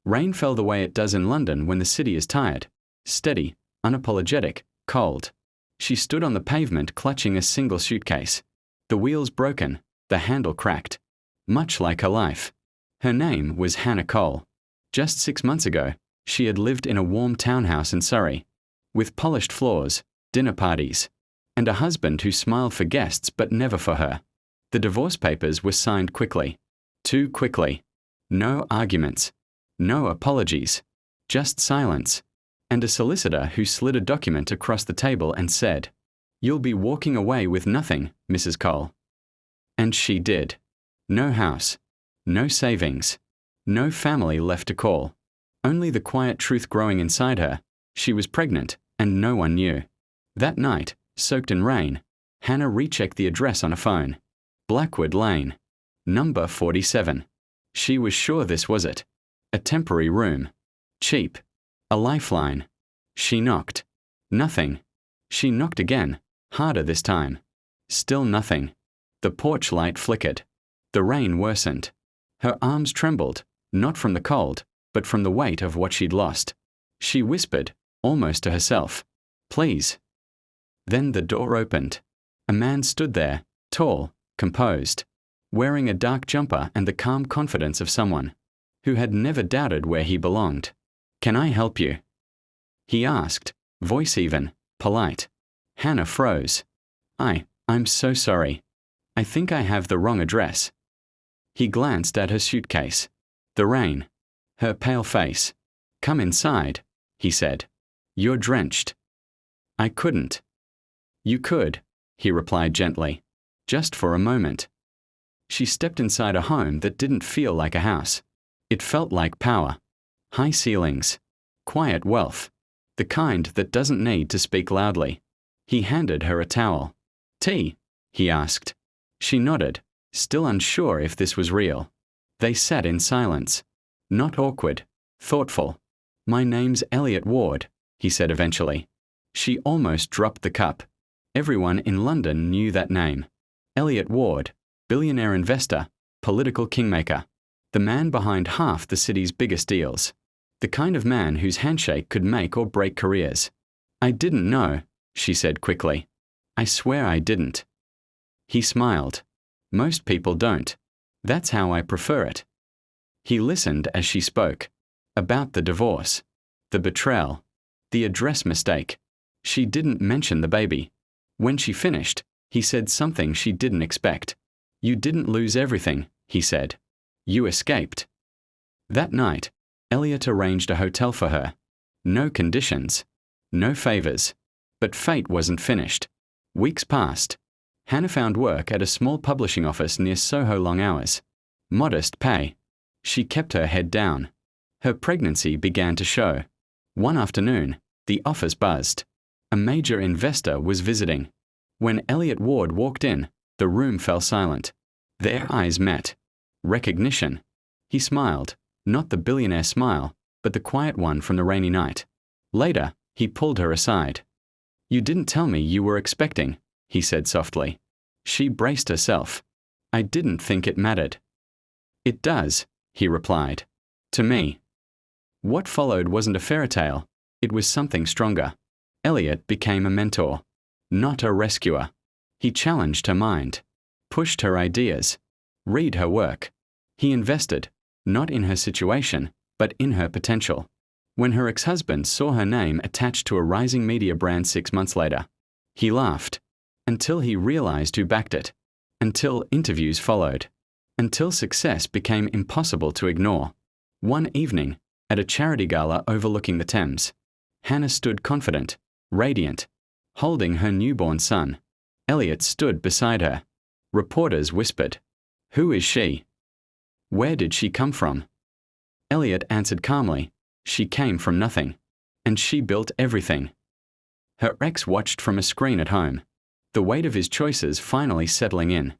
Rain fell the way it does in London when the city is tired. Steady, unapologetic, cold. She stood on the pavement clutching a single suitcase. The wheels broken, the handle cracked. Much like her life. Her name was Hannah Cole. Just 6 months ago, she had lived in a warm townhouse in Surrey, with polished floors, dinner parties, and a husband who smiled for guests but never for her. The divorce papers were signed quickly. Too quickly. No arguments. No apologies. Just silence. And a solicitor who slid a document across the table and said, "You'll be walking away with nothing, Mrs. Cole." And she did. No house. No savings. No family left to call. Only the quiet truth growing inside her. She was pregnant, and no one knew. That night, soaked in rain, Hannah rechecked the address on a phone. Blackwood Lane. Number 47. She was sure this was it. A temporary room. Cheap. A lifeline. She knocked. Nothing. She knocked again, harder this time. Still nothing. The porch light flickered. The rain worsened. Her arms trembled, not from the cold, but from the weight of what she'd lost. She whispered, almost to herself, "Please." Then the door opened. A man stood there, tall, composed, wearing a dark jumper and the calm confidence of someone who had never doubted where he belonged. "Can I help you?" he asked, voice even, polite. Hannah froze. I'm so sorry. I think I have the wrong address." He glanced at her suitcase. The rain. Her pale face. "Come inside," he said. "You're drenched." "I couldn't." "You could," he replied gently. "Just for a moment." She stepped inside a home that didn't feel like a house. It felt like power. High ceilings. Quiet wealth. The kind that doesn't need to speak loudly. He handed her a towel. "Tea?" he asked. She nodded, still unsure if this was real. They sat in silence. Not awkward. Thoughtful. "My name's Elliot Ward," he said eventually. She almost dropped the cup. Everyone in London knew that name. Elliot Ward, billionaire investor, political kingmaker. The man behind half the city's biggest deals. The kind of man whose handshake could make or break careers. "I didn't know," she said quickly. "I swear I didn't." He smiled. "Most people don't. That's how I prefer it." He listened as she spoke. About the divorce. The betrayal. The address mistake. She didn't mention the baby. When she finished, he said something she didn't expect. "You didn't lose everything," he said. "You escaped." That night, Elliot arranged a hotel for her. No conditions. No favors. But fate wasn't finished. Weeks passed. Hannah found work at a small publishing office near Soho long hours. Modest pay. She kept her head down. Her pregnancy began to show. One afternoon, the office buzzed. A major investor was visiting. When Elliot Ward walked in, the room fell silent. Their eyes met. Recognition. He smiled, not the billionaire smile, but the quiet one from the rainy night. Later, he pulled her aside. "You didn't tell me you were expecting," he said softly. She braced herself. "I didn't think it mattered." "It does," he replied. "To me." What followed wasn't a fairy tale. It was something stronger. Elliot became a mentor, not a rescuer. He challenged her mind, pushed her ideas, read her work. He invested, not in her situation, but in her potential. When her ex-husband saw her name attached to a rising media brand 6 months later, he laughed. Until he realized who backed it. Until interviews followed. Until success became impossible to ignore. One evening, at a charity gala overlooking the Thames, Hannah stood confident, radiant, holding her newborn son. Elliot stood beside her. Reporters whispered, "Who is she? Where did she come from?" Elliot answered calmly, "She came from nothing. And she built everything." Her ex watched from a screen at home. The weight of his choices finally settling in.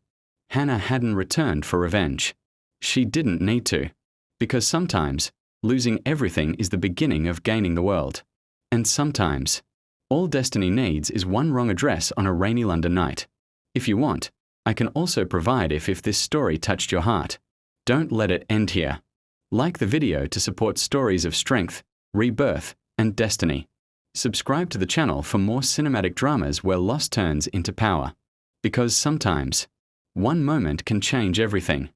Hannah hadn't returned for revenge. She didn't need to. Because sometimes, losing everything is the beginning of gaining the world. And sometimes, all destiny needs is one wrong address on a rainy London night. If you want, I can also provide if this story touched your heart. Don't let it end here. Like the video to support stories of strength, rebirth, and destiny. Subscribe to the channel for more cinematic dramas where loss turns into power. Because sometimes, one moment can change everything.